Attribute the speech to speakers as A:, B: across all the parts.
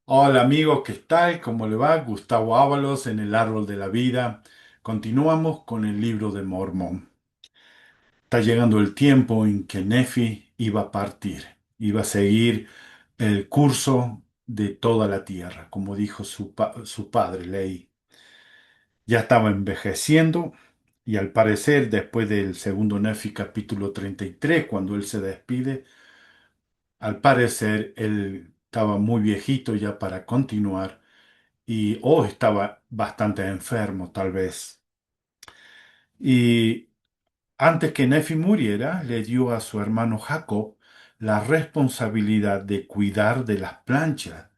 A: Hola amigos, ¿qué tal? ¿Cómo le va? Gustavo Ábalos en el Árbol de la Vida. Continuamos con el libro de Mormón. Está llegando el tiempo en que Nefi iba a partir, iba a seguir el curso de toda la tierra, como dijo su padre, Leí. Ya estaba envejeciendo y al parecer, después del segundo Nefi capítulo 33, cuando él se despide, al parecer él estaba muy viejito ya para continuar y estaba bastante enfermo tal vez. Y antes que Nefi muriera, le dio a su hermano Jacob la responsabilidad de cuidar de las planchas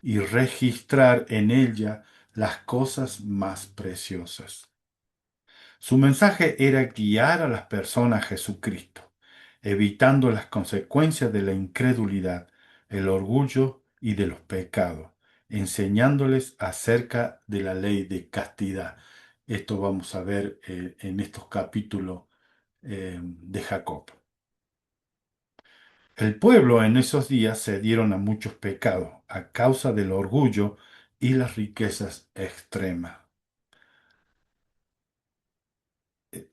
A: y registrar en ella las cosas más preciosas. Su mensaje era guiar a las personas a Jesucristo, evitando las consecuencias de la incredulidad, el orgullo y de los pecados, enseñándoles acerca de la ley de castidad. Esto vamos a ver en estos capítulos de Jacob. El pueblo en esos días se dieron a muchos pecados a causa del orgullo y las riquezas extremas.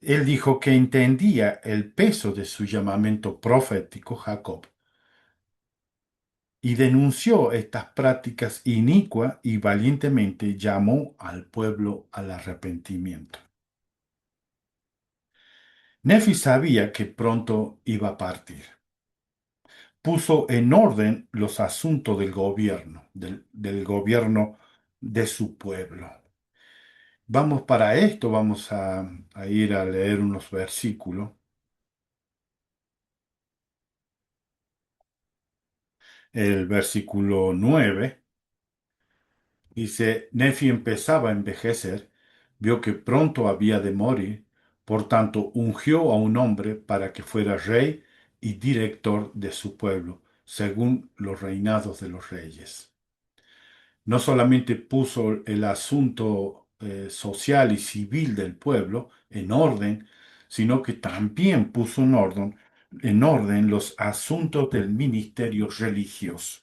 A: Él dijo que entendía el peso de su llamamiento profético, Jacob, y denunció estas prácticas inicuas y valientemente llamó al pueblo al arrepentimiento. Nefi sabía que pronto iba a partir. Puso en orden los asuntos del gobierno, del gobierno de su pueblo. Vamos para esto, vamos a ir a leer unos versículos. El versículo 9. Dice, Nefi empezaba a envejecer, vio que pronto había de morir, por tanto ungió a un hombre para que fuera rey y director de su pueblo, según los reinados de los reyes. No solamente puso el asunto social y civil del pueblo en orden, sino que también puso en orden los asuntos del ministerio religioso.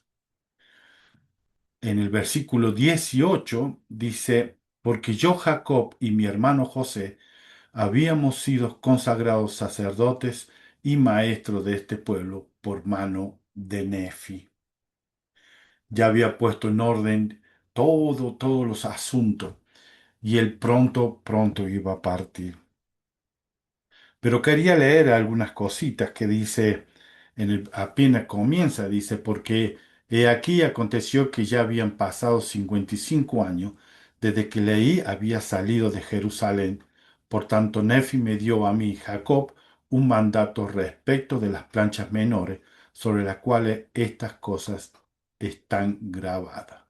A: En el versículo 18 dice, porque yo Jacob y mi hermano José habíamos sido consagrados sacerdotes y maestros de este pueblo por mano de Nefi. Ya había puesto en orden todos los asuntos y él pronto iba a partir. Pero quería leer algunas cositas que dice, apenas comienza, dice, porque he aquí aconteció que ya habían pasado 55 años desde que Leí había salido de Jerusalén. Por tanto, Nefi me dio a mí, Jacob, un mandato respecto de las planchas menores, sobre las cuales estas cosas están grabadas.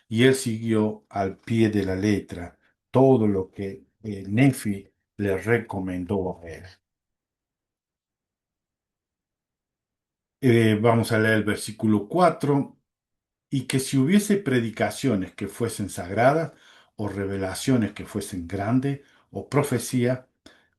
A: Y él siguió al pie de la letra todo lo que Nefi le recomendó a él. Vamos a leer el versículo 4 y que si hubiese predicaciones que fuesen sagradas, o revelaciones que fuesen grandes, o profecía,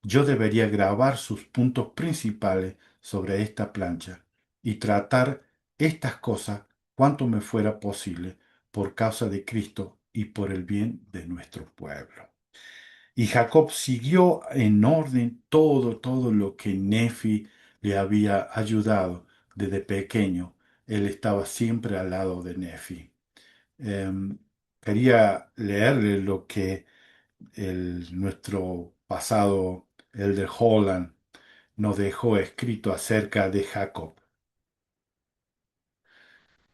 A: yo debería grabar sus puntos principales sobre esta plancha y tratar estas cosas cuanto me fuera posible por causa de Cristo y por el bien de nuestro pueblo. Y Jacob siguió en orden todo lo que Nefi le había ayudado desde pequeño. Él estaba siempre al lado de Nefi. Em, Quería leerle lo que nuestro pasado Elder Holland nos dejó escrito acerca de Jacob.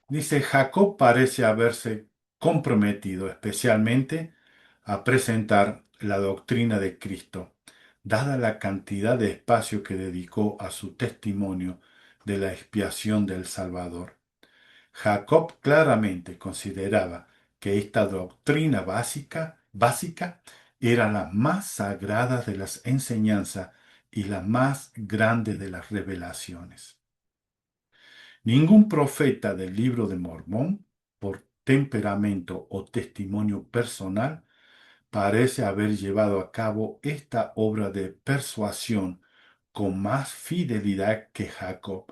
A: Dice, Jacob parece haberse comprometido especialmente a presentar la doctrina de Cristo, dada la cantidad de espacio que dedicó a su testimonio de la expiación del Salvador. Jacob claramente consideraba que esta doctrina básica era la más sagrada de las enseñanzas y la más grande de las revelaciones. Ningún profeta del libro de Mormón, por temperamento o testimonio personal, parece haber llevado a cabo esta obra de persuasión con más fidelidad que Jacob.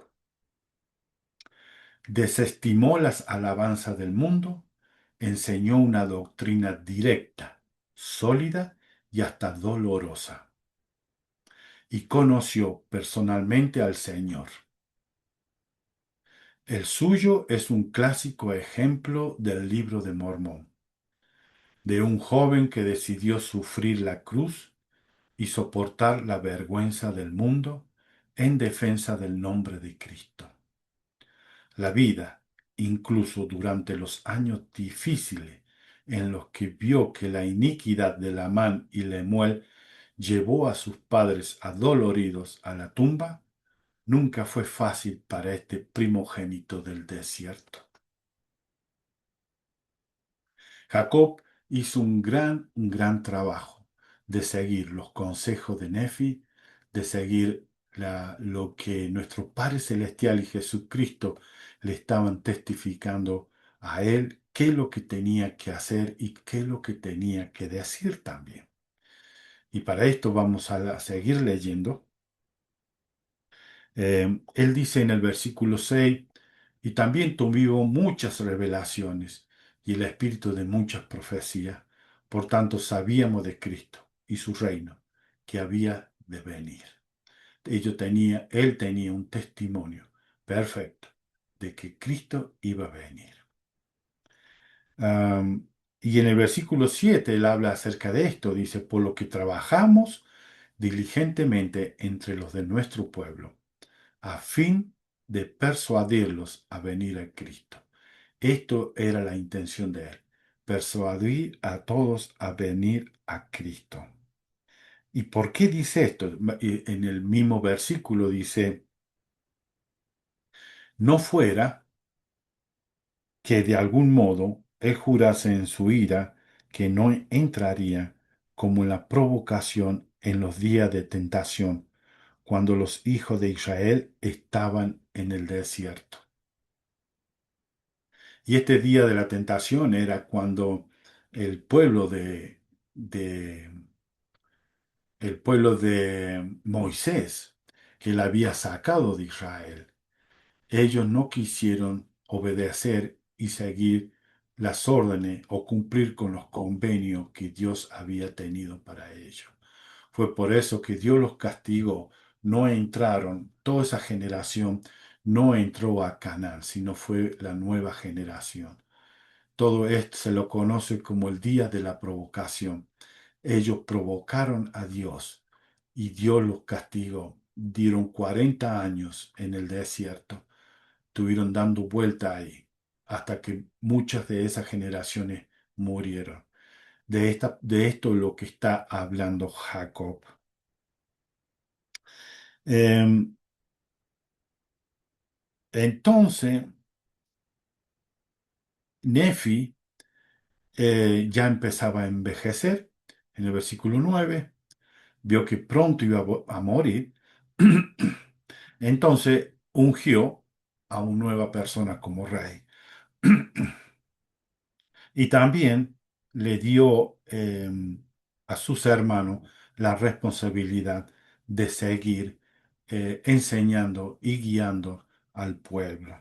A: Desestimó las alabanzas del mundo, enseñó una doctrina directa, sólida y hasta dolorosa, y conoció personalmente al Señor. El suyo es un clásico ejemplo del libro de Mormón, de un joven que decidió sufrir la cruz y soportar la vergüenza del mundo en defensa del nombre de Cristo. La vida, incluso durante los años difíciles en los que vio que la iniquidad de Lamán y Lemuel llevó a sus padres adoloridos a la tumba, nunca fue fácil para este primogénito del desierto. Jacob hizo un gran trabajo de seguir los consejos de Nefi, de seguir lo que nuestro Padre Celestial y Jesucristo le estaban testificando a él, qué es lo que tenía que hacer y qué es lo que tenía que decir también. Y para esto vamos a seguir leyendo. Él dice en el versículo 6, y también tuvimos muchas revelaciones y el espíritu de muchas profecías. Por tanto, sabíamos de Cristo y su reino que había de venir. Él tenía un testimonio perfecto de que Cristo iba a venir. Am, y en el versículo 7 él habla acerca de esto. Dice, por lo que trabajamos diligentemente entre los de nuestro pueblo a fin de persuadirlos a venir a Cristo. Esto era la intención de él, persuadir a todos a venir a Cristo. ¿Y por qué dice esto? En el mismo versículo dice, no fuera que de algún modo él jurase en su ira que no entraría como en la provocación en los días de tentación, cuando los hijos de Israel estaban en el desierto. Y este día de la tentación era cuando el pueblo de- el pueblo de Moisés, que él había sacado de Israel, ellos no quisieron obedecer y seguir las órdenes o cumplir con los convenios que Dios había tenido para ellos. Fue por eso que Dios los castigó. No entraron, toda esa generación no entró a Canaán, sino fue la nueva generación. Todo esto se lo conoce como el día de la provocación. Ellos provocaron a Dios y Dios los castigó. Dieron 40 años en el desierto. Estuvieron dando vuelta ahí hasta que muchas de esas generaciones murieron. De esto es lo que está hablando Jacob. Em, entonces, Nefi ya empezaba a envejecer. En el versículo 9 vio que pronto iba a morir, entonces ungió a una nueva persona como rey. Y también le dio a sus hermanos la responsabilidad de seguir enseñando y guiando al pueblo.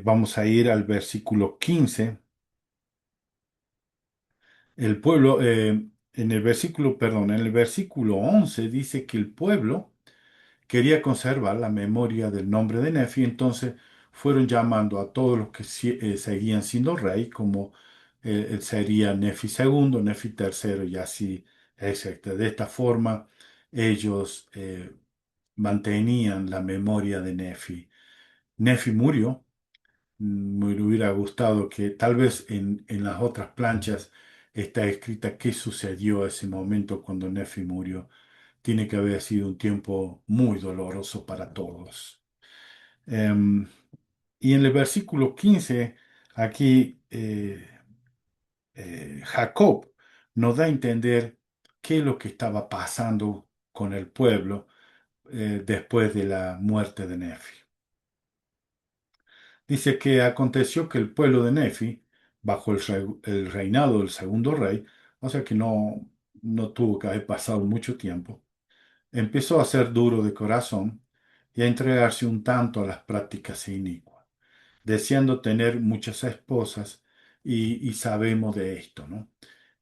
A: Vamos a ir al versículo 15. El pueblo, en el versículo 11 dice que el pueblo quería conservar la memoria del nombre de Nefi, entonces fueron llamando a todos los que seguían siendo rey, como él sería Nefi segundo, Nefi tercero y así, etc. De esta forma, ellos mantenían la memoria de Nefi. Nefi murió. Me hubiera gustado que tal vez en las otras planchas está escrita qué sucedió ese momento cuando Nefi murió. Tiene que haber sido un tiempo muy doloroso para todos. Em, y en el versículo 15, aquí Jacob nos da a entender qué es lo que estaba pasando con el pueblo después de la muerte de Nefi. Dice que aconteció que el pueblo de Nefi, bajo el reinado del segundo rey, o sea que no tuvo que haber pasado mucho tiempo, empezó a ser duro de corazón y a entregarse un tanto a las prácticas inicuas, deseando tener muchas esposas, y sabemos de esto, ¿no?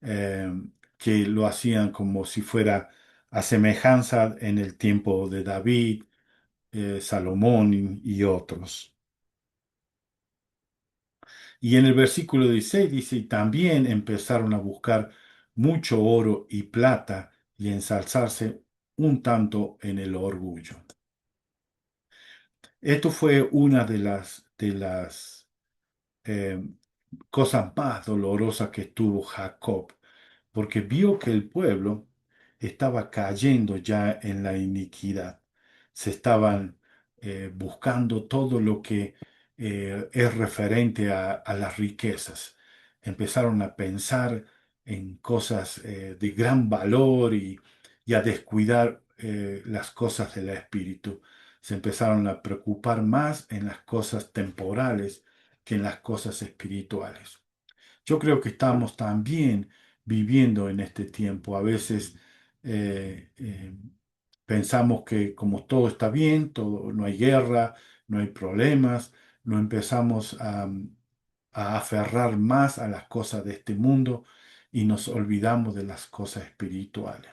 A: Eh, que lo hacían como si fuera a semejanza en el tiempo de David, Salomón y otros. Y en el versículo 16 dice, y también empezaron a buscar mucho oro y plata y ensalzarse un tanto en el orgullo. Esto fue una de las eh, cosas más dolorosas que tuvo Jacob, porque vio que el pueblo estaba cayendo ya en la iniquidad. Se estaban buscando todo lo que es referente a las riquezas. Empezaron a pensar en cosas de gran valor, y a descuidar las cosas del espíritu. Se empezaron a preocupar más en las cosas temporales que en las cosas espirituales. Yo creo que estamos también viviendo en este tiempo. A veces pensamos que como todo está bien, todo, no hay guerra, no hay problemas, no empezamos a aferrar más a las cosas de este mundo y nos olvidamos de las cosas espirituales.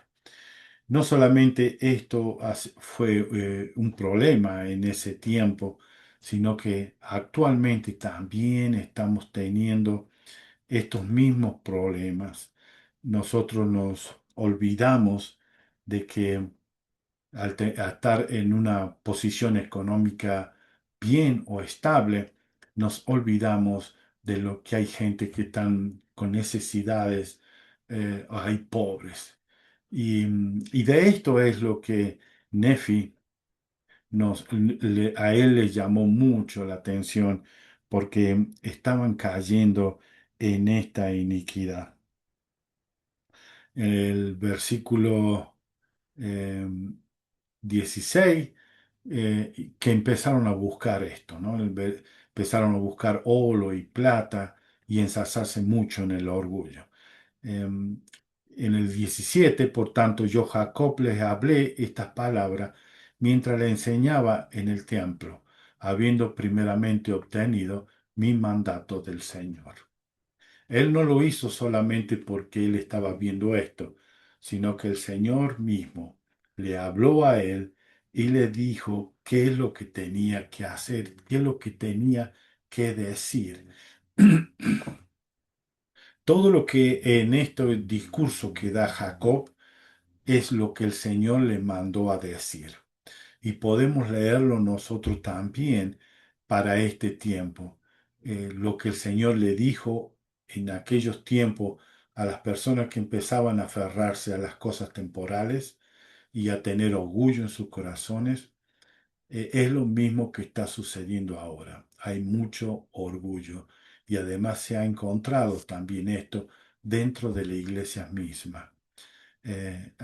A: No solamente esto fue un problema en ese tiempo, sino que actualmente también estamos teniendo estos mismos problemas. Nosotros nos olvidamos de que al estar en una posición económica bien o estable, nos olvidamos de lo que hay gente que están con necesidades, hay pobres. Y de esto es lo que Nefi a él le llamó mucho la atención, porque estaban cayendo en esta iniquidad. El versículo eh, 16, que empezaron a buscar esto, ¿no? Empezaron a buscar oro y plata y ensalzarse mucho en el orgullo. En el 17, por tanto, yo Jacob les hablé estas palabras mientras le enseñaba en el templo, habiendo primeramente obtenido mi mandato del Señor. Él no lo hizo solamente porque él estaba viendo esto, sino que el Señor mismo le habló a él y le dijo qué es lo que tenía que hacer, qué es lo que tenía que decir. Todo lo que en este discurso que da Jacob es lo que el Señor le mandó a decir. Y podemos leerlo nosotros también para este tiempo. Lo que el Señor le dijo en aquellos tiempos a las personas que empezaban a aferrarse a las cosas temporales y a tener orgullo en sus corazones, es lo mismo que está sucediendo ahora. Hay mucho orgullo, y además se ha encontrado también esto dentro de la iglesia misma.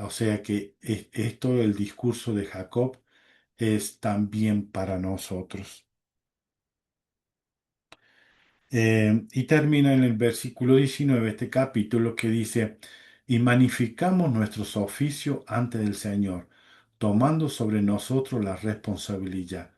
A: O sea que esto, el discurso de Jacob, es también para nosotros. Y termina en el versículo 19 este capítulo, que dice, y magnificamos nuestros oficios ante el Señor, tomando sobre nosotros la responsabilidad,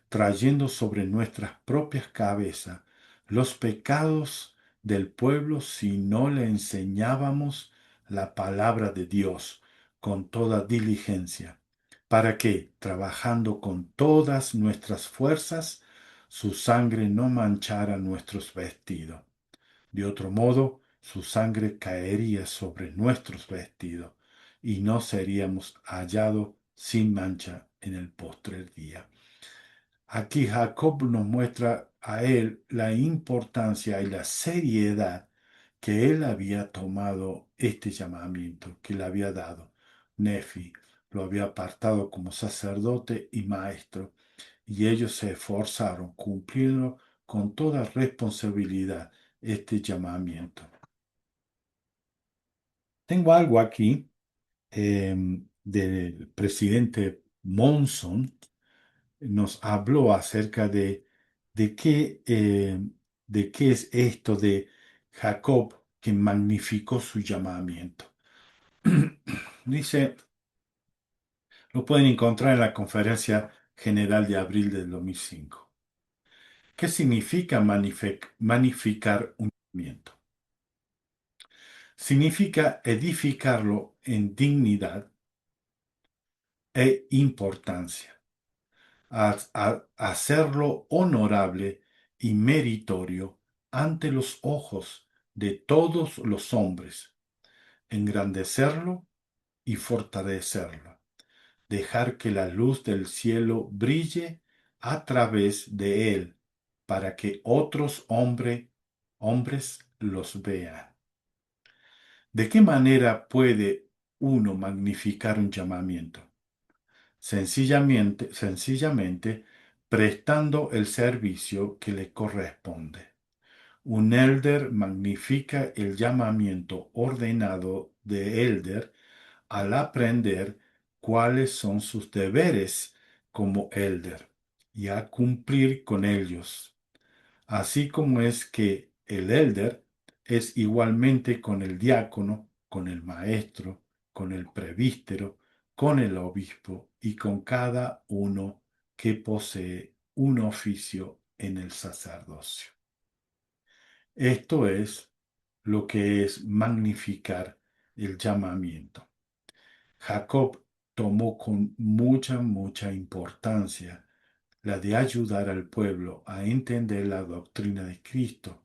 A: trayendo sobre nuestras propias cabezas los pecados del pueblo, si no le enseñábamos la palabra de Dios con toda diligencia, para que, trabajando con todas nuestras fuerzas, su sangre no manchara nuestros vestidos. De otro modo, su sangre caería sobre nuestros vestidos, y no seríamos hallados sin mancha en el postrer día. Aquí Jacob nos muestra a él la importancia y la seriedad que él había tomado este llamamiento que le había dado. Nefi lo había apartado como sacerdote y maestro, y ellos se esforzaron cumpliendo con toda responsabilidad este llamamiento. Tengo algo aquí del presidente Monson. Nos habló acerca de qué, eh, de qué es esto de Jacob que magnificó su llamamiento. Dice, Lo pueden encontrar en la Conferencia General de abril del 2005. ¿Qué significa magnificar un movimiento? Significa edificarlo en dignidad e importancia, hacerlo honorable y meritorio ante los ojos de todos los hombres, engrandecerlo y fortalecerlo, dejar que la luz del cielo brille a través de él para que otros hombres los vean. ¿De qué manera puede uno magnificar un llamamiento? Sencillamente prestando el servicio que le corresponde. Un elder magnifica el llamamiento ordenado de elder al aprender cuáles son sus deberes como elder y a cumplir con ellos. Así como es que el elder es igualmente con el diácono, con el maestro, con el presbítero, con el obispo y con cada uno que posee un oficio en el sacerdocio. Esto es lo que es magnificar el llamamiento. Jacob tomó con mucha importancia la de ayudar al pueblo a entender la doctrina de Cristo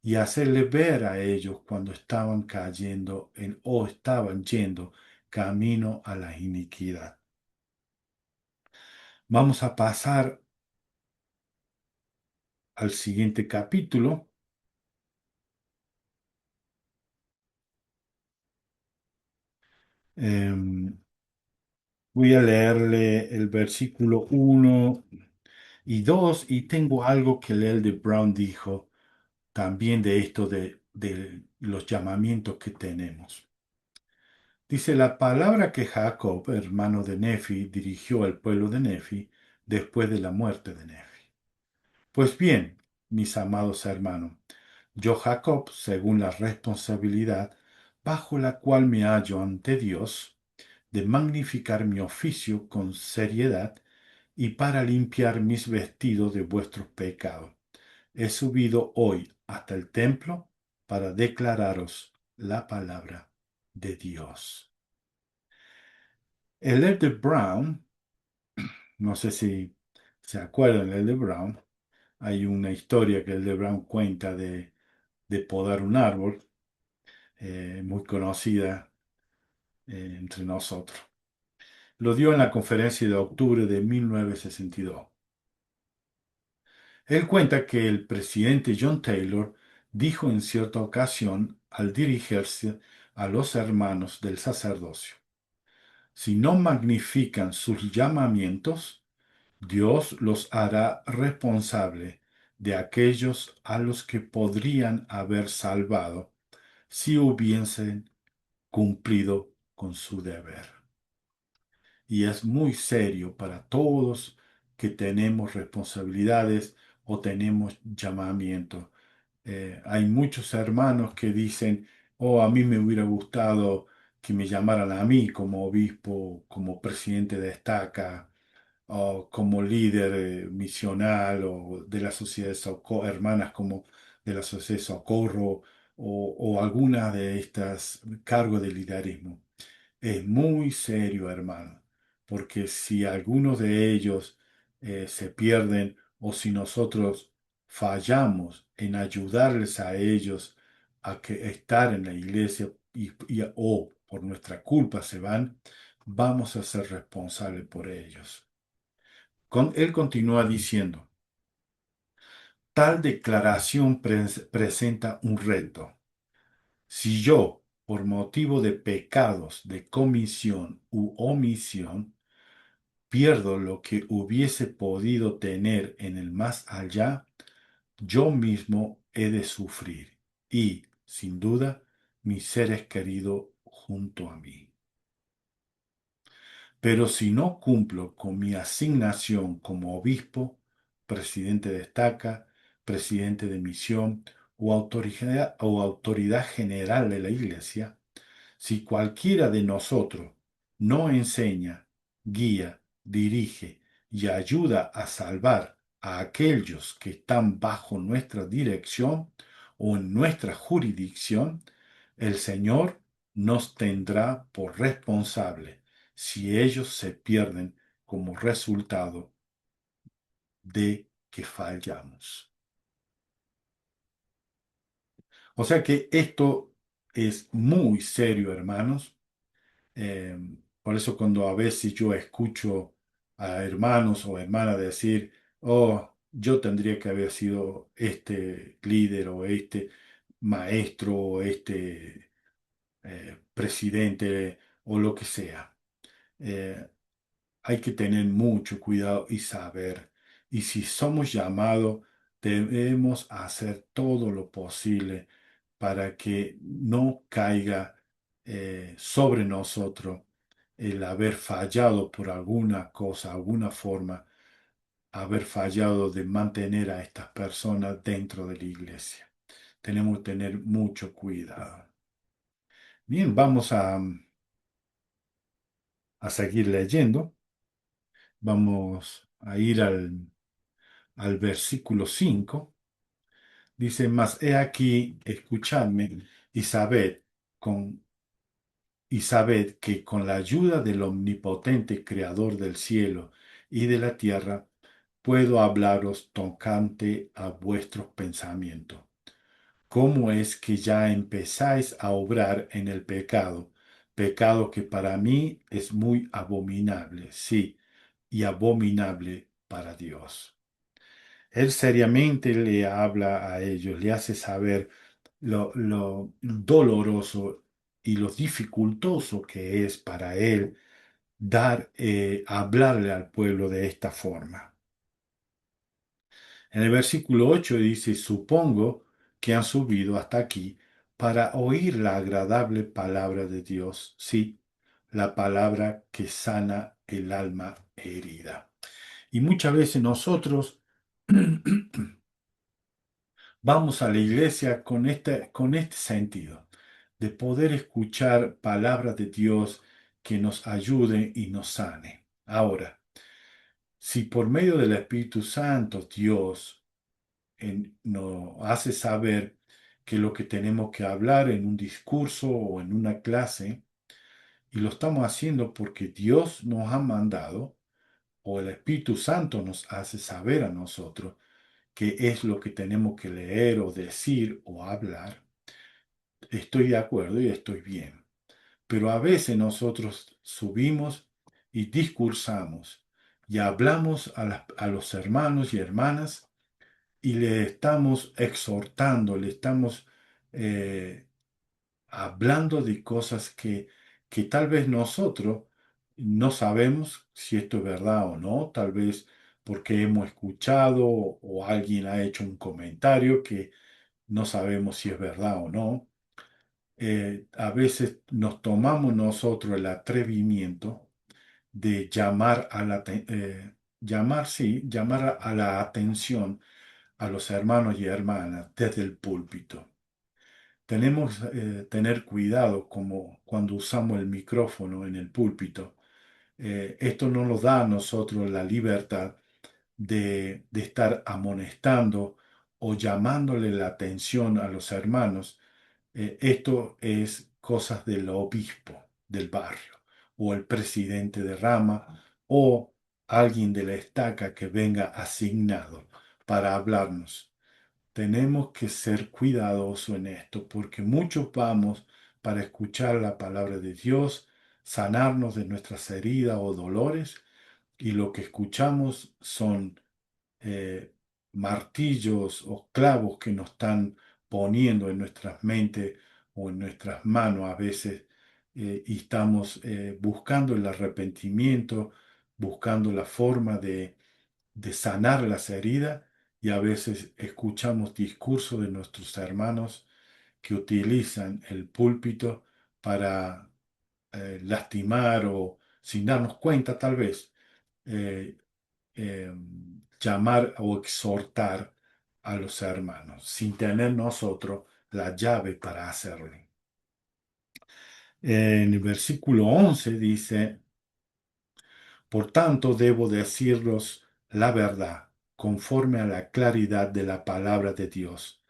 A: y hacerle ver a ellos cuando estaban cayendo o estaban yendo camino a la iniquidad. Vamos a pasar al siguiente capítulo. Em, Voy a leerle el versículo 1 y 2 y tengo algo que leer de Brown dijo también de esto de los llamamientos que tenemos. Dice la palabra que Jacob, hermano de Nefi, dirigió al pueblo de Nefi después de la muerte de Nefi. Pues bien, mis amados hermanos, yo Jacob, según la responsabilidad bajo la cual me hallo ante Dios, de magnificar mi oficio con seriedad y para limpiar mis vestidos de vuestros pecados, he subido hoy hasta el templo para declararos la palabra de Dios. El Elder Brown, no sé si se acuerdan del Elder Brown, hay una historia que el Elder Brown cuenta de podar un árbol, muy conocida entre nosotros. Lo dio en la conferencia de octubre de 1962. Él cuenta que el presidente John Taylor dijo en cierta ocasión al dirigirse a los hermanos del sacerdocio: si no magnifican sus llamamientos, Dios los hará responsable de aquellos a los que podrían haber salvado si hubiesen cumplido con su deber. Y es muy serio para todos que tenemos responsabilidades o tenemos llamamiento. Hay muchos hermanos que dicen, oh, a mí me hubiera gustado que me llamaran a mí como obispo, como presidente de estaca, o como líder misional o de la sociedad de socorro, hermanas como de la sociedad de socorro o alguna de estas cargos de liderazgo. Es muy serio, hermano, porque si algunos de ellos se pierden o si nosotros fallamos en ayudarles a ellos a que estar en la iglesia o por nuestra culpa se van, vamos a ser responsables por ellos. Él continúa diciendo, tal declaración presenta un reto. Si yo, por motivo de pecados de comisión u omisión, pierdo lo que hubiese podido tener en el más allá, yo mismo he de sufrir y, sin duda, mis seres queridos junto a mí. Pero si no cumplo con mi asignación como obispo, presidente de estaca, presidente de misión o autoridad general de la iglesia, si cualquiera de nosotros no enseña, guía, dirige y ayuda a salvar a aquellos que están bajo nuestra dirección o en nuestra jurisdicción, el Señor nos tendrá por responsable si ellos se pierden como resultado de que fallamos. O sea que esto es muy serio, hermanos. Eh, por eso cuando a veces yo escucho a hermanos o hermanas decir, oh, yo tendría que haber sido este líder o este maestro o este presidente o lo que sea. Eh, Hay que tener mucho cuidado y saber. Y si somos llamados, debemos hacer todo lo posible para que no caiga sobre nosotros el haber fallado por alguna cosa, alguna forma, haber fallado de mantener a estas personas dentro de la iglesia. Tenemos que tener mucho cuidado. Bien, vamos a seguir leyendo. Vamos a ir al versículo 5. Dice, mas he aquí, escuchadme y sabed, con, y sabed que con la ayuda del omnipotente Creador del cielo y de la tierra, puedo hablaros tocante a vuestros pensamientos. ¿Cómo es que ya empezáis a obrar en el pecado? Pecado que para mí es muy abominable, sí, y abominable para Dios. Él seriamente le habla a ellos, le hace saber lo doloroso y lo dificultoso que es para él hablarle al pueblo de esta forma. En el versículo 8 dice, supongo que han subido hasta aquí para oír la agradable palabra de Dios, sí, la palabra que sana el alma herida. Y muchas veces nosotros vamos a la iglesia con este sentido, de poder escuchar palabras de Dios que nos ayude y nos sane. Ahora, si por medio del Espíritu Santo Dios nos hace saber que lo que tenemos que hablar en un discurso o en una clase, y lo estamos haciendo porque Dios nos ha mandado, o el Espíritu Santo nos hace saber a nosotros, qué es lo que tenemos que leer o decir o hablar, estoy de acuerdo y estoy bien. Pero a veces nosotros subimos y discursamos y hablamos a los hermanos y hermanas y le estamos exhortando, le estamos eh, hablando de cosas que tal vez nosotros no sabemos si esto es verdad o no, tal vez porque hemos escuchado o alguien ha hecho un comentario que no sabemos si es verdad o no. A veces nos tomamos nosotros el atrevimiento de llamar a la atención a los hermanos y hermanas desde el púlpito. Tenemos tener cuidado como cuando usamos el micrófono en el púlpito. Esto no nos da a nosotros la libertad de estar amonestando o llamándole la atención a los hermanos. Esto es cosas del obispo del barrio o el presidente de rama o alguien de la estaca que venga asignado para hablarnos. Tenemos que ser cuidadosos en esto porque muchos vamos para escuchar la palabra de Dios, sanarnos de nuestras heridas o dolores y lo que escuchamos son eh, martillos o clavos que nos están poniendo en nuestras mentes o en nuestras manos a veces y estamos buscando el arrepentimiento, buscando la forma de sanar las heridas y a veces escuchamos discursos de nuestros hermanos que utilizan el púlpito para lastimar o sin darnos cuenta tal vez eh, eh, llamar o exhortar a los hermanos sin tener nosotros la llave para hacerlo. En el versículo 11 dice, Por tanto, debo deciros la verdad, conforme a la claridad de la palabra de Dios.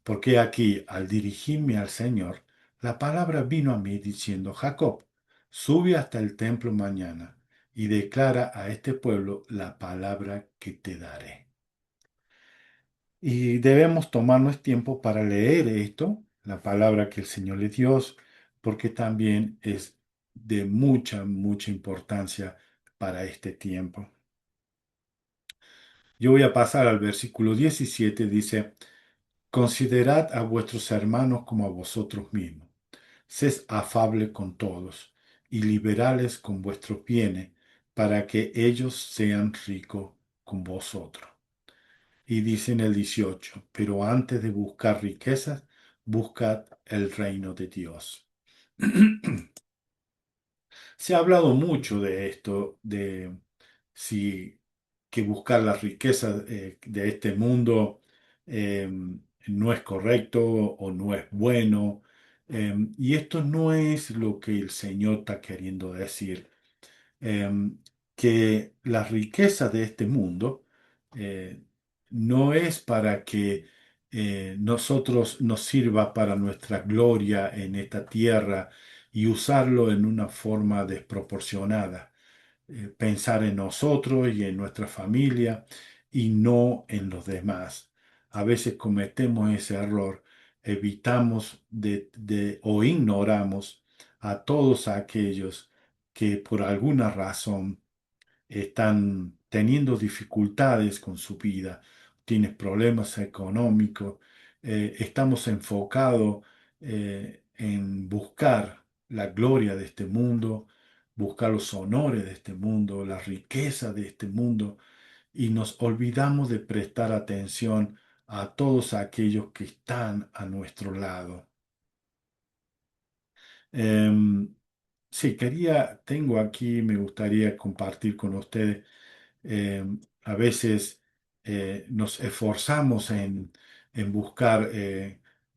A: Porque aquí, al dirigirme al Señor, la palabra vino a mí diciendo, Jacob, sube hasta el templo mañana y declara a este pueblo la palabra que te daré. Y debemos tomarnos tiempo para leer esto, la palabra que el Señor le dio, porque también es de mucha, mucha importancia para este tiempo. Yo voy a pasar al versículo 17, dice, considerad a vuestros hermanos como a vosotros mismos. Sed afable con todos y liberales con vuestros bienes, para que ellos sean ricos con vosotros. Y dice en el 18, pero antes de buscar riquezas, buscad el reino de Dios. Se ha hablado mucho de esto, de si que buscar las riquezas de este mundo eh, no es correcto o no es bueno. Y esto no es lo que el Señor está queriendo decir. em, que la riqueza de este mundo eh, no es para que nosotros nos sirva para nuestra gloria en esta tierra y usarlo en una forma desproporcionada. Pensar en nosotros y en nuestra familia y no en los demás. A veces cometemos ese error, evitamos o ignoramos a todos aquellos que por alguna razón están teniendo dificultades con su vida, tienes problemas económicos, estamos enfocados en buscar la gloria de este mundo, buscar los honores de este mundo, la riqueza de este mundo, y nos olvidamos de prestar atención a todos aquellos que están a nuestro lado. Em, sí, tengo aquí, me gustaría compartir con ustedes. eh, a veces nos esforzamos en buscar,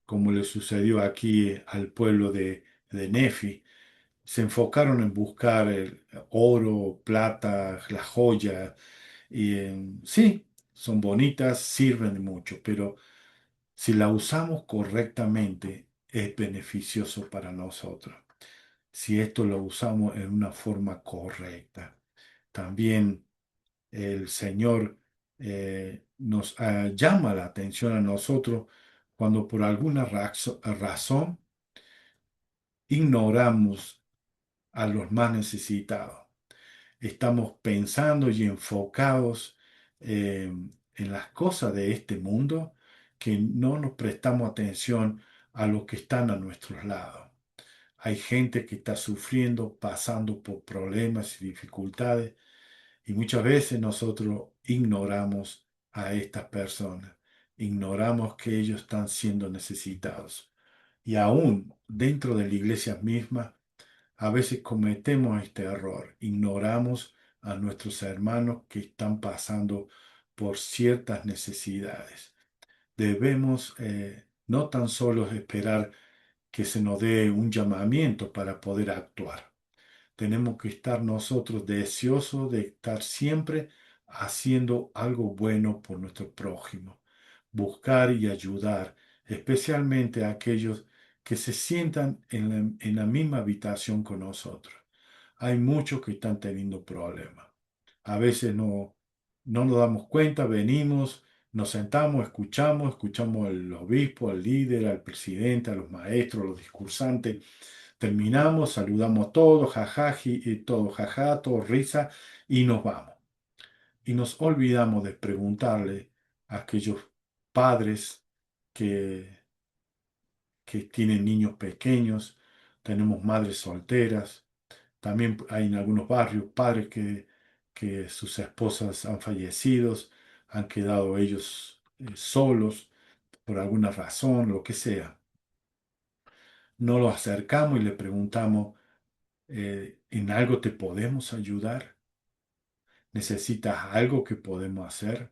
A: como le sucedió aquí al pueblo de Nefi, se enfocaron en buscar el oro, plata, las joyas, y sí, son bonitas, sirven de mucho, pero si la usamos correctamente, es beneficioso para nosotros. Si esto lo usamos en una forma correcta. También el Señor nos llama la atención a nosotros cuando por alguna razón ignoramos a los más necesitados. Estamos pensando y enfocados en las cosas de este mundo que no nos prestamos atención a los que están a nuestros lados. Hay gente que está sufriendo, pasando por problemas y dificultades. Y muchas veces nosotros ignoramos a estas personas, ignoramos que ellos están siendo necesitados. Y aún dentro de la iglesia misma, a veces cometemos este error, ignoramos a nuestros hermanos que están pasando por ciertas necesidades. Debemos no tan solo esperar que se nos dé un llamamiento para poder actuar. Tenemos que estar nosotros deseosos de estar siempre haciendo algo bueno por nuestro prójimo, buscar y ayudar, especialmente a aquellos que se sientan en la misma habitación con nosotros. Hay muchos que están teniendo problemas. A veces no nos damos cuenta, venimos, nos sentamos, escuchamos al obispo, al líder, al presidente, a los maestros, a los discursantes. Terminamos, saludamos a todos, jaja, todo jaja, todo risa, y nos vamos. Y nos olvidamos de preguntarle a aquellos padres que, que tienen niños pequeños, tenemos madres solteras, también hay en algunos barrios padres que sus esposas han fallecido, han quedado ellos solos por alguna razón, lo que sea. No los acercamos y le preguntamos, ¿en algo te podemos ayudar? ¿Necesitas algo que podemos hacer?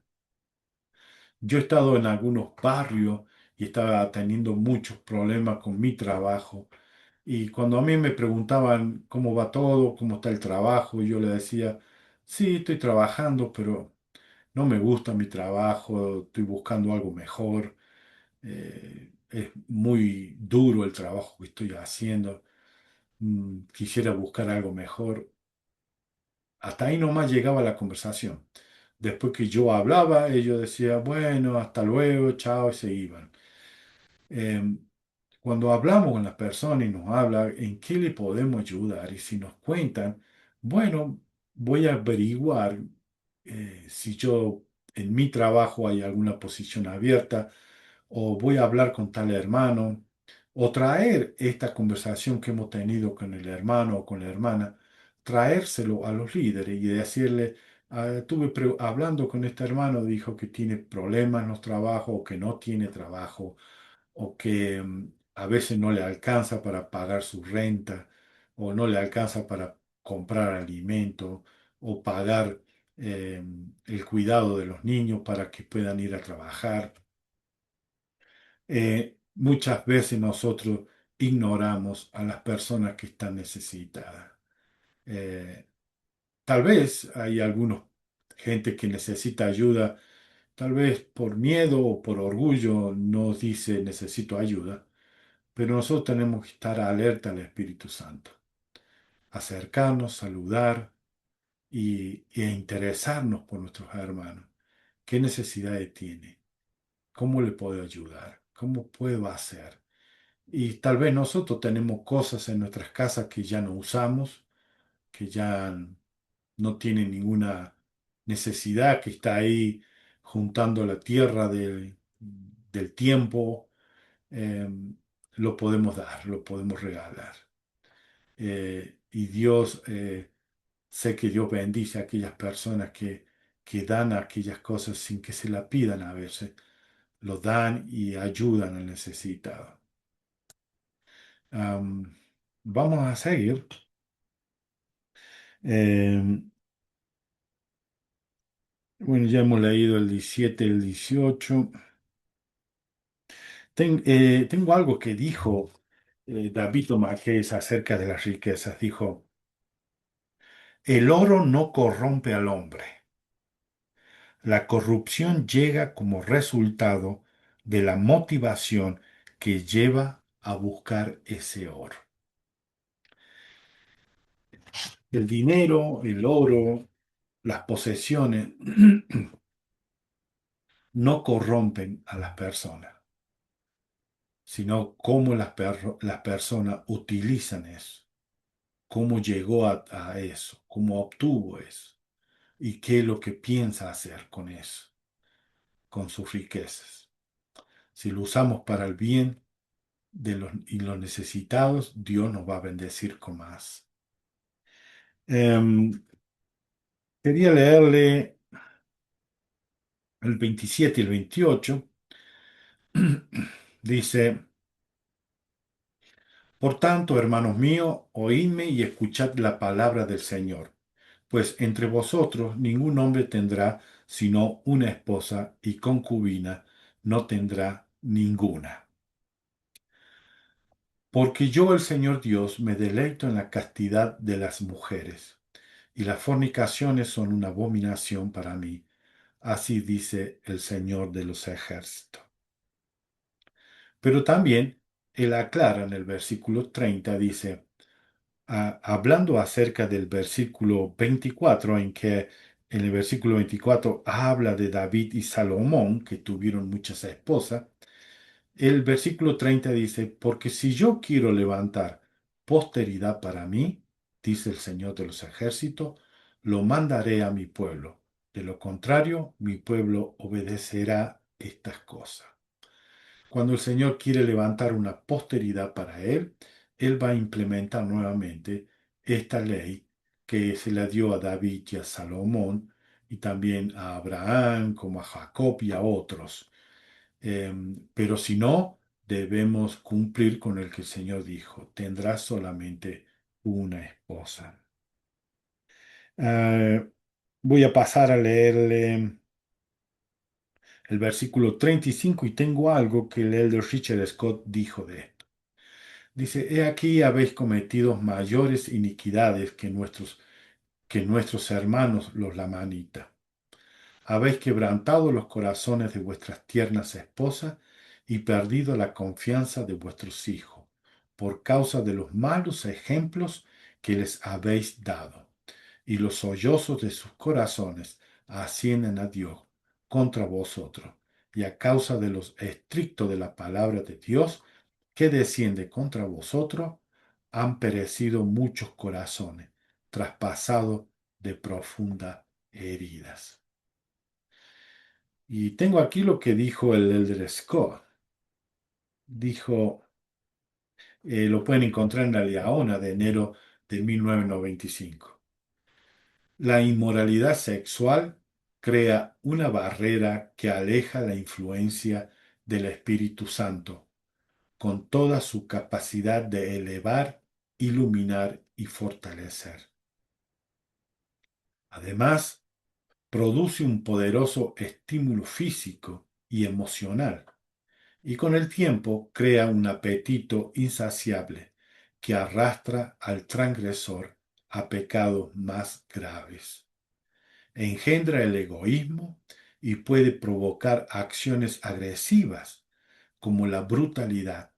A: Yo he estado en algunos barrios y estaba teniendo muchos problemas con mi trabajo. Y cuando a mí me preguntaban cómo va todo, cómo está el trabajo, yo le decía, Sí, estoy trabajando, pero no me gusta mi trabajo, estoy buscando algo mejor. Es muy duro el trabajo que estoy haciendo. Quisiera buscar algo mejor. Hasta ahí nomás llegaba la conversación. Después que yo hablaba, ellos decían, bueno, hasta luego, chao, y se iban. Em, Cuando hablamos con las personas y nos hablan en qué le podemos ayudar y si nos cuentan, bueno, voy a averiguar si yo en mi trabajo hay alguna posición abierta o voy a hablar con tal hermano o traer esta conversación que hemos tenido con el hermano o con la hermana, traérselo a los líderes y decirle, estuve hablando con este hermano, dijo que tiene problemas en los trabajos o que no tiene trabajo o que a veces no le alcanza para pagar su renta o no le alcanza para comprar alimento o pagar el cuidado de los niños para que puedan ir a trabajar. Muchas veces nosotros ignoramos a las personas que están necesitadas. Eh, Tal vez hay algunos gente que necesita ayuda, tal vez por miedo o por orgullo no dice necesito ayuda. Pero nosotros tenemos que estar alerta al Espíritu Santo, acercarnos, saludar e interesarnos por nuestros hermanos. ¿Qué necesidades tiene? ¿Cómo le puedo ayudar? ¿Cómo puedo hacer? Y tal vez nosotros tenemos cosas en nuestras casas que ya no usamos, que ya no tienen ninguna necesidad, que está ahí juntando la tierra del tiempo. eh, lo podemos dar, lo podemos regalar. Y Dios, sé que Dios bendice a aquellas personas que dan aquellas cosas sin que se la pidan a veces. Lo dan y ayudan al necesitado. Am, Vamos a seguir. Eh, bueno, ya hemos leído el 17, el 18. Tengo algo que dijo David Tomaqués acerca de las riquezas. Dijo, el oro no corrompe al hombre. La corrupción llega como resultado de la motivación que lleva a buscar ese oro. El dinero, el oro, las posesiones no corrompen a las personas, sino cómo las personas utilizan eso, cómo llegó a eso, cómo obtuvo eso y qué es lo que piensa hacer con eso, con sus riquezas. Si lo usamos para el bien, y los necesitados, Dios nos va a bendecir con más. Em, Quería leerle el 27 y el 28. Dice, por tanto, hermanos míos, oídme y escuchad la palabra del Señor, pues entre vosotros ningún hombre tendrá sino una esposa y concubina no tendrá ninguna. Porque yo, el Señor Dios, me deleito en la castidad de las mujeres, y las fornicaciones son una abominación para mí. Así dice el Señor de los ejércitos. Pero también él aclara en el versículo 30, dice, hablando acerca del versículo 24, en que en el versículo 24 habla de David y Salomón, que tuvieron muchas esposas. El versículo 30 dice, porque si yo quiero levantar posteridad para mí, dice el Señor de los ejércitos, lo mandaré a mi pueblo. De lo contrario, mi pueblo obedecerá estas cosas. Cuando el Señor quiere levantar una posteridad para Él, Él va a implementar nuevamente esta ley que se la dio a David y a Salomón, y también a Abraham, como a Jacob y a otros. Pero si no, debemos cumplir con el que el Señor dijo, tendrás solamente una esposa. Eh, Voy a pasar a leerle el versículo 35 y tengo algo que el elder Richard Scott dijo de esto. Dice, he aquí habéis cometido mayores iniquidades que nuestros hermanos los lamanitas. Habéis quebrantado los corazones de vuestras tiernas esposas y perdido la confianza de vuestros hijos, por causa de los malos ejemplos que les habéis dado. Y los sollozos de sus corazones ascienden a Dios contra vosotros, y a causa de los estrictos de la palabra de Dios que desciende contra vosotros, han perecido muchos corazones, traspasados de profundas heridas. Y tengo aquí lo que dijo el Elder Scott. Dijo, lo pueden encontrar en la Liaona de enero de 1995. La inmoralidad sexual crea una barrera que aleja la influencia del Espíritu Santo, con toda su capacidad de elevar, iluminar y fortalecer. Además, produce un poderoso estímulo físico y emocional, y con el tiempo crea un apetito insaciable que arrastra al transgresor a pecados más graves. Engendra el egoísmo y puede provocar acciones agresivas como la brutalidad,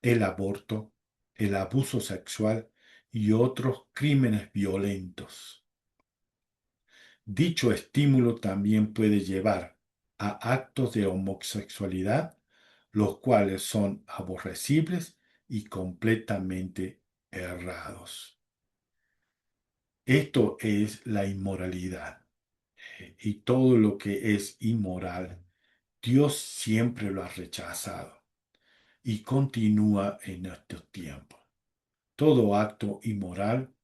A: el aborto, el abuso sexual y otros crímenes violentos. Dicho estímulo también puede llevar a actos de homosexualidad, los cuales son aborrecibles y completamente errados. Esto es la inmoralidad. Y todo lo que es inmoral, Dios siempre lo ha rechazado y continúa en estos tiempos. Todo acto inmoral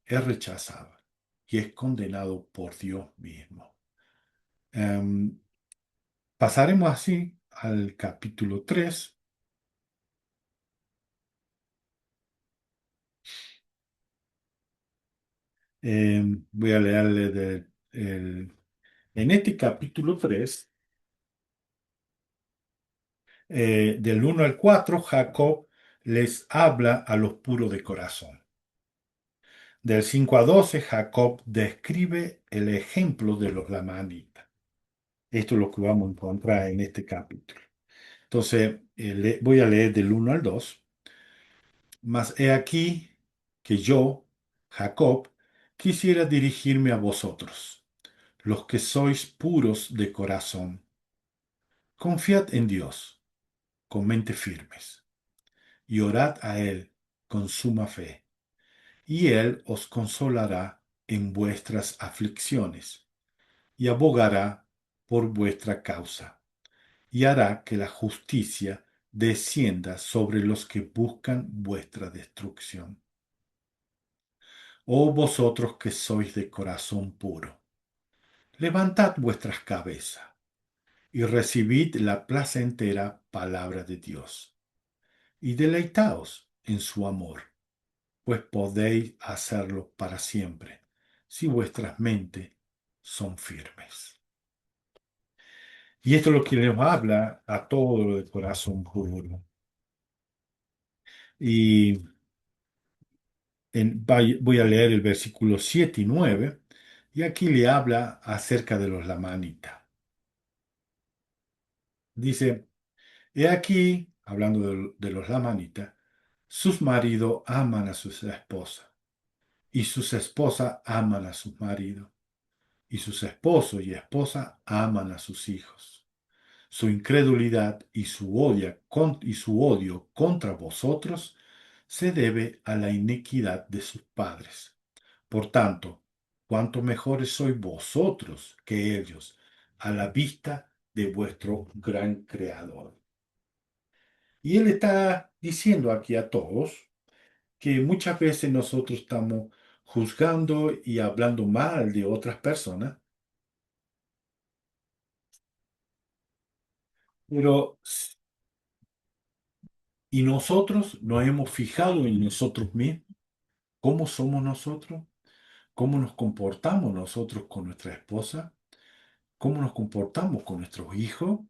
A: es rechazado y es condenado por Dios mismo. Em, Pasaremos así al capítulo 3. Voy a leerle en este capítulo 3, del 1 al 4, Jacob les habla a los puros de corazón. Del 5 a 12, Jacob describe el ejemplo de los lamanitas. Esto es lo que vamos a encontrar en este capítulo. Entonces, voy a leer del 1 al 2. Mas he aquí que yo, Jacob, quisiera dirigirme a vosotros, los que sois puros de corazón. Confiad en Dios, con mente firmes, y orad a Él con suma fe, y Él os consolará en vuestras aflicciones, y abogará por vuestra causa, y hará que la justicia descienda sobre los que buscan vuestra destrucción. Oh vosotros que sois de corazón puro, levantad vuestras cabezas y recibid la placentera palabra de Dios, y deleitaos en su amor, pues podéis hacerlo para siempre, si vuestras mentes son firmes. Y esto es lo que nos habla a todo lo de corazón puro. Y voy a leer el versículo 7 y 9, y aquí le habla acerca de los lamanitas. Dice, he aquí, hablando de los lamanitas, sus maridos aman a sus esposas, y sus esposas aman a sus maridos, y sus esposos y esposas aman a sus hijos. Su incredulidad y su odio contra vosotros se debe a la iniquidad de sus padres. Por tanto, cuánto mejores sois vosotros que ellos a la vista de vuestro gran Creador. Y él está diciendo aquí a todos que muchas veces nosotros estamos juzgando y hablando mal de otras personas, pero y nosotros nos hemos fijado en nosotros mismos, cómo somos nosotros, cómo nos comportamos nosotros con nuestra esposa, cómo nos comportamos con nuestros hijos.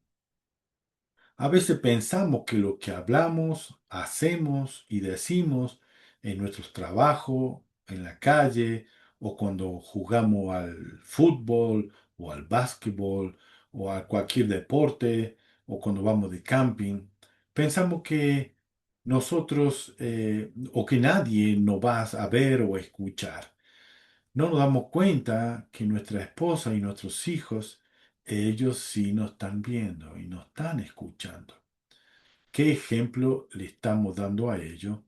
A: A veces pensamos que lo que hablamos, hacemos y decimos en nuestros trabajos, en la calle o cuando jugamos al fútbol o al básquetbol o a cualquier deporte o cuando vamos de camping, pensamos que nosotros o que nadie nos va a ver o escuchar. No nos damos cuenta que nuestra esposa y nuestros hijos, ellos sí nos están viendo y nos están escuchando. ¿Qué ejemplo le estamos dando a ellos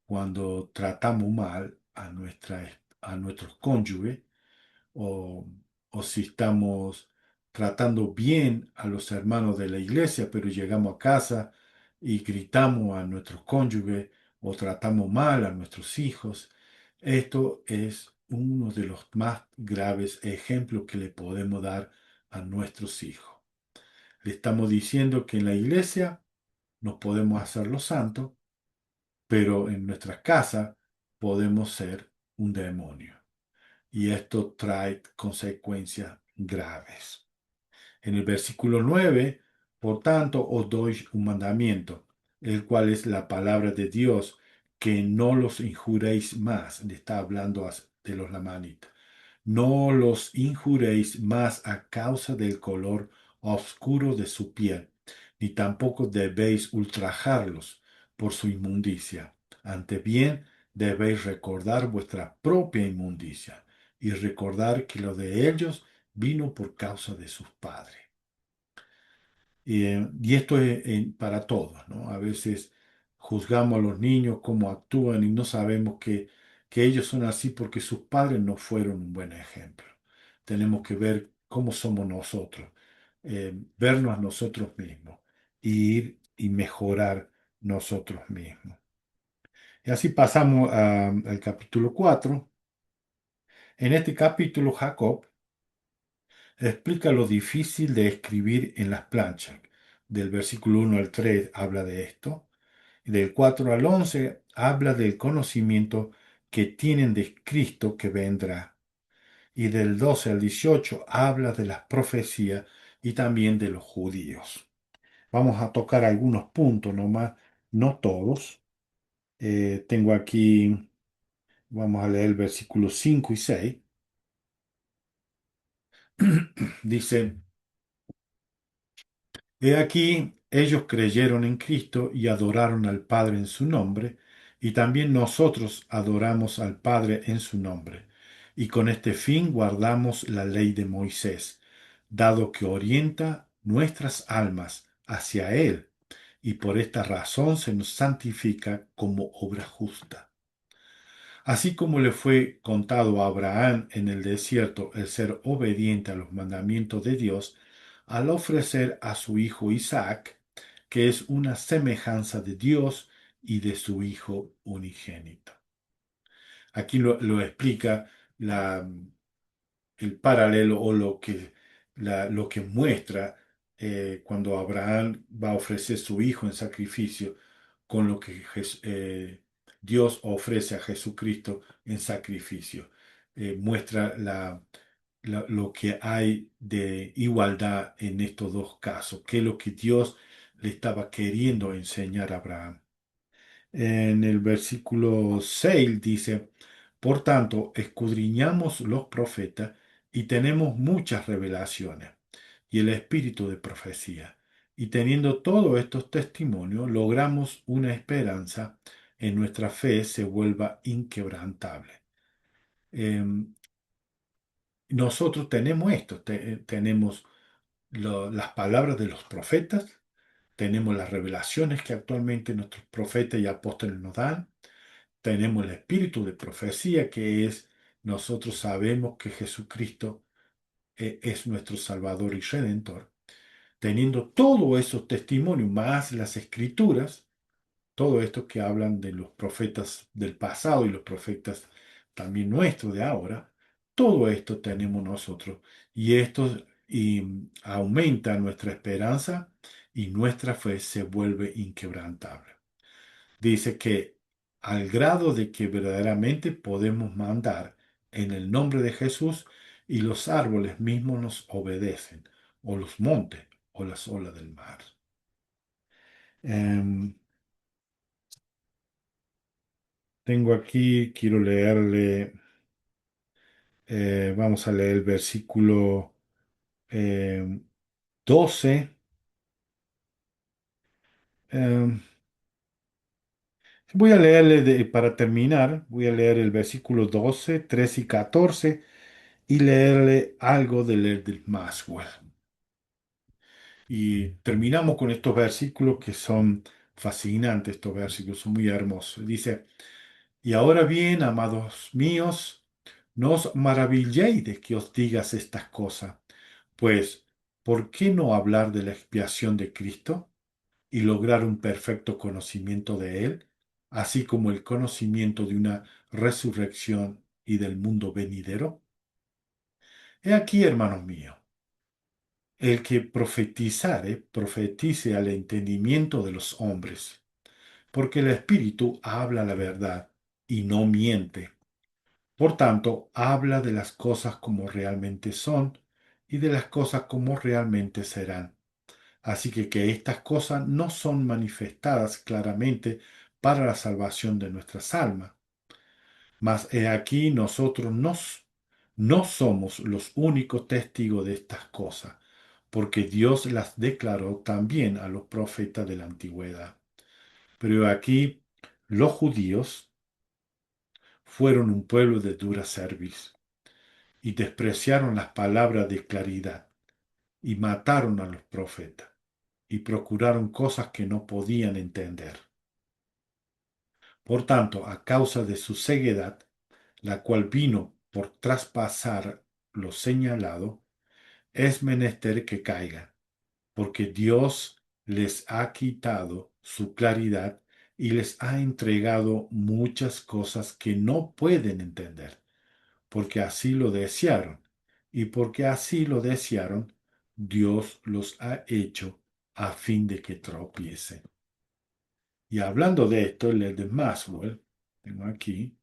A: cuando tratamos mal a nuestros cónyuges o, o si estamos tratando bien a los hermanos de la iglesia, pero llegamos a casa y gritamos a nuestros cónyuges o tratamos mal a nuestros hijos? Esto es uno de los más graves ejemplos que le podemos dar a nuestros hijos. Le estamos diciendo que en la iglesia nos podemos hacer los santos, pero en nuestras casas podemos ser un demonio. Y esto trae consecuencias graves. En el versículo 9, por tanto, os doy un mandamiento, el cual es la palabra de Dios, que no los injuréis más. Le está hablando de los lamanitas. No los injuréis más a causa del color oscuro de su piel, ni tampoco debéis ultrajarlos por su inmundicia. Ante bien, debéis recordar vuestra propia inmundicia y recordar que lo de ellos vino por causa de sus padres. Y esto es para todos, ¿no? A veces juzgamos a los niños cómo actúan y no sabemos que ellos son así porque sus padres no fueron un buen ejemplo. Tenemos que ver cómo somos nosotros, vernos a nosotros mismos y ir y mejorar nosotros mismos. Y así pasamos al capítulo 4. En este capítulo, Jacob explica lo difícil de escribir en las planchas. Del versículo 1 al 3 habla de esto. Y del 4 al 11 habla del conocimiento que tienen de Cristo que vendrá. Y del 12 al 18 habla de las profecías y también de los judíos. Vamos a tocar algunos puntos nomás, no todos. Tengo aquí, vamos a leer el versículo 5 y 6. Dice, he aquí, ellos creyeron en Cristo y adoraron al Padre en su nombre, y también nosotros adoramos al Padre en su nombre. Y con este fin guardamos la ley de Moisés, dado que orienta nuestras almas hacia Él, y por esta razón se nos santifica como obra justa. Así como le fue contado a Abraham en el desierto el ser obediente a los mandamientos de Dios, al ofrecer a su hijo Isaac, que es una semejanza de Dios y de su hijo unigénito. Aquí lo explica la, el paralelo o lo que muestra cuando Abraham va a ofrecer su hijo en sacrificio con lo que Dios ofrece a Jesucristo en sacrificio. Muestra lo que hay de igualdad en estos dos casos, que es lo que Dios le estaba queriendo enseñar a Abraham. En el versículo 6 dice, por tanto, escudriñamos los profetas y tenemos muchas revelaciones y el espíritu de profecía. Y teniendo todos estos testimonios, logramos una esperanza en nuestra fe se vuelva inquebrantable. Em, Nosotros tenemos esto, tenemos las palabras de los profetas, tenemos las revelaciones que actualmente nuestros profetas y apóstoles nos dan. Tenemos el espíritu de profecía, que es nosotros sabemos que Jesucristo es nuestro Salvador y Redentor. Teniendo todos esos testimonios más las escrituras, todo esto que hablan de los profetas del pasado y los profetas también nuestros de ahora, todo esto tenemos nosotros y esto aumenta nuestra esperanza y nuestra fe se vuelve inquebrantable. Dice que al grado de que verdaderamente podemos mandar en el nombre de Jesús y los árboles mismos nos obedecen, o los montes, o las olas del mar. Em, Tengo aquí, quiero leerle Vamos a leer el versículo eh, 12. Eh, Voy a leerle para terminar, voy a leer el versículo 12, 13 y 14 y leerle algo del Elder Maxwell. Y terminamos con estos versículos que son fascinantes, estos versículos son muy hermosos. Dice, y ahora bien, amados míos, no os maravilléis de que os digas estas cosas, pues, ¿por qué no hablar de la expiación de Cristo y lograr un perfecto conocimiento de Él, así como el conocimiento de una resurrección y del mundo venidero? He aquí, hermanos míos, el que profetizare, profetice al entendimiento de los hombres, porque el Espíritu habla la verdad y no miente. Por tanto, habla de las cosas como realmente son y de las cosas como realmente serán. Así que estas cosas no son manifestadas claramente para la salvación de nuestras almas. Mas he aquí nosotros no somos los únicos testigos de estas cosas, porque Dios las declaró también a los profetas de la antigüedad. Pero he aquí los judíos fueron un pueblo de dura cerviz y despreciaron las palabras de claridad y mataron a los profetas y procuraron cosas que no podían entender. Por tanto, a causa de su ceguedad, la cual vino por traspasar lo señalado, es menester que caigan, porque Dios les ha quitado su claridad y les ha entregado muchas cosas que no pueden entender, porque así lo desearon, y porque así lo desearon, Dios los ha hecho a fin de que tropiecen. Y hablando de esto, el de Maxwell, tengo aquí,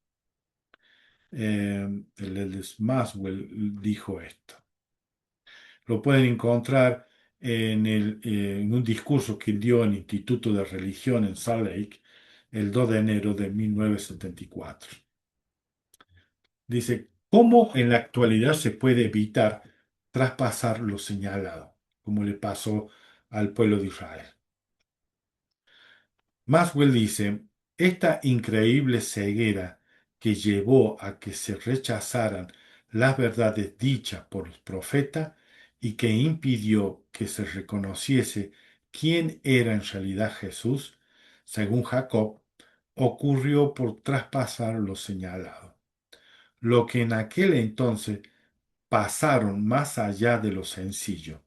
A: el de Maxwell dijo esto. Lo pueden encontrar en un discurso que dio en el Instituto de Religión en Salt Lake el 2 de enero de 1974. Dice, ¿cómo en la actualidad se puede evitar traspasar lo señalado, como le pasó al pueblo de Israel? Maxwell dice, esta increíble ceguera que llevó a que se rechazaran las verdades dichas por los profetas y que impidió que se reconociese quién era en realidad Jesús, según Jacob, ocurrió por traspasar lo señalado. Lo que en aquel entonces pasaron más allá de lo sencillo,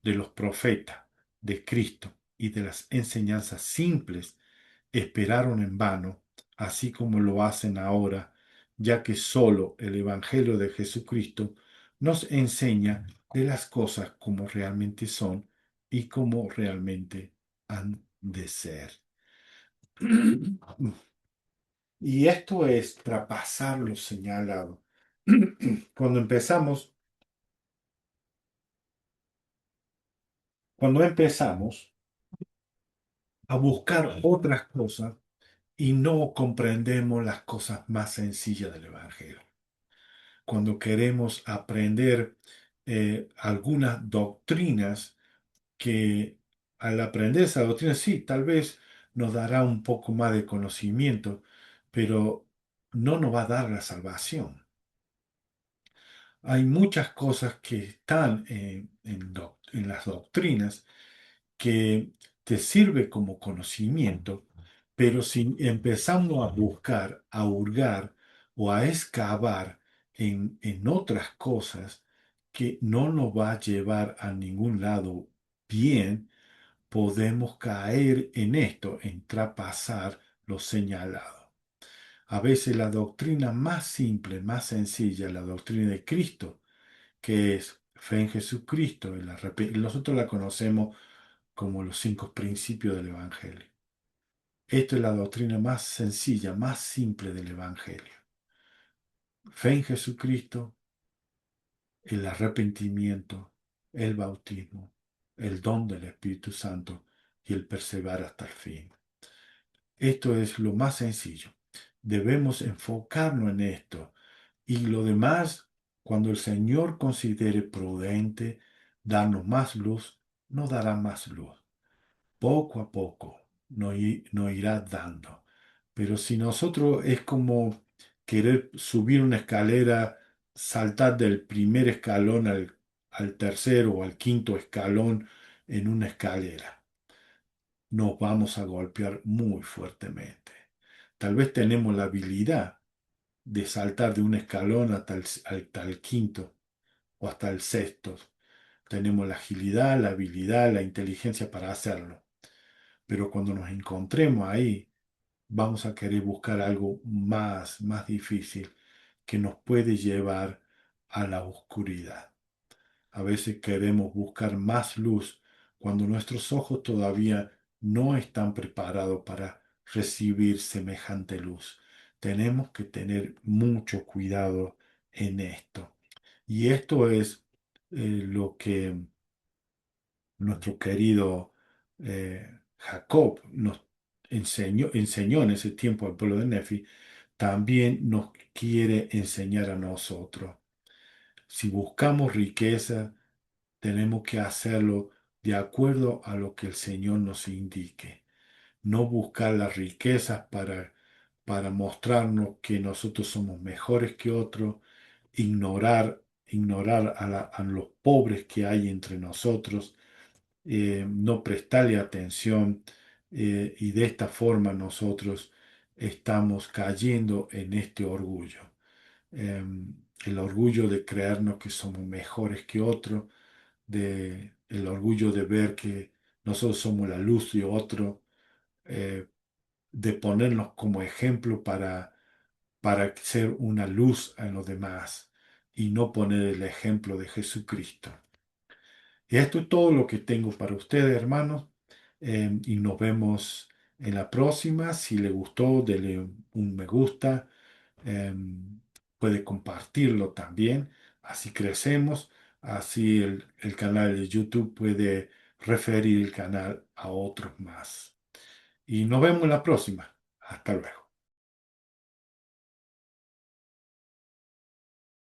A: de los profetas, de Cristo y de las enseñanzas simples, esperaron en vano, así como lo hacen ahora, ya que sólo el Evangelio de Jesucristo nos enseña de las cosas como realmente son y como realmente han de ser. Y esto es traspasar lo señalado. Cuando empezamos, cuando empezamos a buscar otras cosas y no comprendemos las cosas más sencillas del Evangelio. Cuando queremos aprender algunas doctrinas que al aprender esa doctrina, sí, tal vez nos dará un poco más de conocimiento, pero no nos va a dar la salvación. Hay muchas cosas que están en las doctrinas que te sirve como conocimiento, pero si empezamos a buscar, a hurgar o a excavar en otras cosas que no nos va a llevar a ningún lado bien, podemos caer en esto, en traspasar lo señalado. A veces la doctrina más simple, más sencilla, la doctrina de Cristo, que es fe en Jesucristo, nosotros la conocemos como los 5 principios del Evangelio. Esto es la doctrina más sencilla, más simple del Evangelio. Fe en Jesucristo, el arrepentimiento, el bautismo, el don del Espíritu Santo y el perseverar hasta el fin. Esto es lo más sencillo. Debemos enfocarnos en esto y lo demás Cuando el Señor considere prudente darnos más luz, nos dará más luz. Poco a poco nos irá dando. Pero si nosotros es como querer subir una escalera, saltar del primer escalón al tercero o al quinto escalón en una escalera, nos vamos a golpear muy fuertemente. Tal vez tenemos la habilidad de saltar de un escalón hasta el quinto o hasta el sexto. Tenemos la agilidad, la habilidad, la inteligencia para hacerlo. Pero cuando nos encontremos ahí, vamos a querer buscar algo más difícil que nos puede llevar a la oscuridad. A veces queremos buscar más luz cuando nuestros ojos todavía no están preparados para recibir semejante luz. Tenemos que tener mucho cuidado en esto. Y esto es lo que nuestro querido Jacob nos enseñó en ese tiempo al pueblo de Nefi, también nos quiere enseñar a nosotros. Si buscamos riqueza, tenemos que hacerlo de acuerdo a lo que el Señor nos indique. No buscar las riquezas para mostrarnos que nosotros somos mejores que otros, ignorar a los pobres que hay entre nosotros, no prestarle atención, y de esta forma nosotros estamos cayendo en este orgullo. El orgullo de creernos que somos mejores que otros, el orgullo de ver que nosotros somos la luz de otro, eh, de ponernos como ejemplo para ser una luz a los demás y no poner el ejemplo de Jesucristo. Y esto es todo lo que tengo para ustedes, hermanos. Y nos vemos en la próxima. Si le gustó, dele un me gusta. Puede compartirlo también. Así crecemos. Así el canal de YouTube puede referir el canal a otros más. Y nos vemos en la próxima. Hasta luego.